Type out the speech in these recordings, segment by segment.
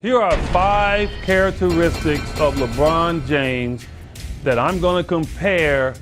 Here are 5 characteristics of LeBron James that I'm going to compare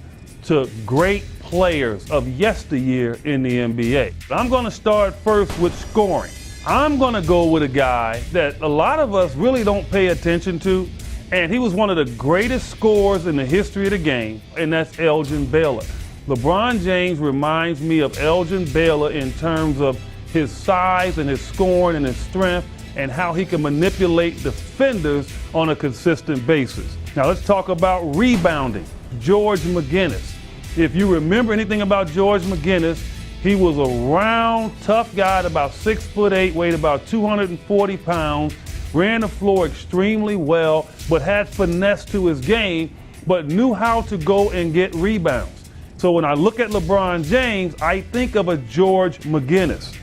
to great players of yesteryear in the NBA. I'm going to start first with scoring. I'm going to go with a guy that a lot of us really don't pay attention to, and he was one of the greatest scorers in the history of the game, and that's Elgin Baylor. LeBron James reminds me of Elgin Baylor in terms of his size and his scoring and his strength, and how he can manipulate defenders on a consistent basis. Now let's talk about rebounding. George McGinnis. If you remember anything about George McGinnis, he was a round, tough guy, about 6'8", weighed about 240 pounds, ran the floor extremely well, but had finesse to his game, but knew how to go and get rebounds. So when I look at LeBron James, I think of a George McGinnis.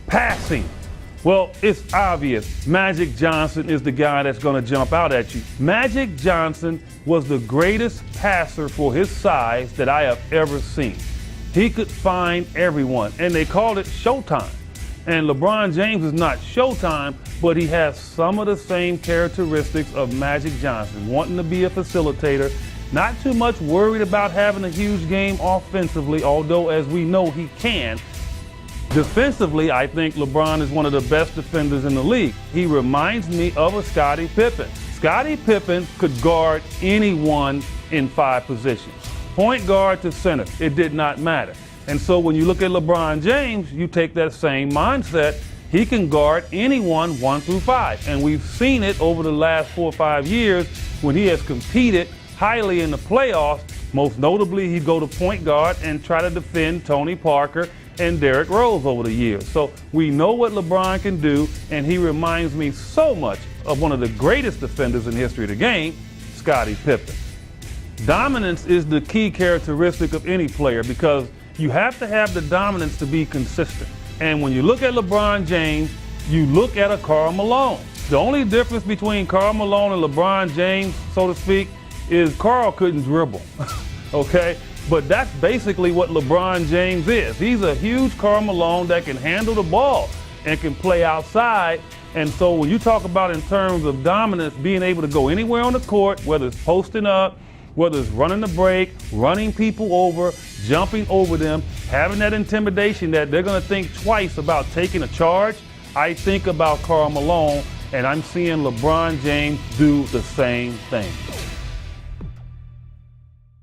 Passing. Well, it's obvious. Magic Johnson is the guy that's going to jump out at you. Magic Johnson was the greatest passer for his size that I have ever seen. He could find everyone, and they called it Showtime. And LeBron James is not Showtime, but he has some of the same characteristics of Magic Johnson, wanting to be a facilitator, not too much worried about having a huge game offensively, although as we know he can. Defensively, I think LeBron is one of the best defenders in the league. He reminds me of a Scottie Pippen. Scottie Pippen could guard anyone in 5 positions. Point guard to center, it did not matter. And so when you look at LeBron James, you take that same mindset. He can guard anyone 1 through 5. And we've seen it over the last 4 or 5 years when he has competed highly in the playoffs. Most notably, he'd go to point guard and try to defend Tony Parker and Derrick Rose over the years. So we know what LeBron can do, and he reminds me so much of one of the greatest defenders in the history of the game, Scottie Pippen. Dominance is the key characteristic of any player because you have to have the dominance to be consistent. And when you look at LeBron James, you look at a Karl Malone. The only difference between Karl Malone and LeBron James, so to speak, is Karl couldn't dribble, okay? But that's basically what LeBron James is. He's a huge Karl Malone that can handle the ball and can play outside. And so when you talk about in terms of dominance, being able to go anywhere on the court, whether it's posting up, whether it's running the break, running people over, jumping over them, having that intimidation that they're going to think twice about taking a charge, I think about Karl Malone, and I'm seeing LeBron James do the same thing.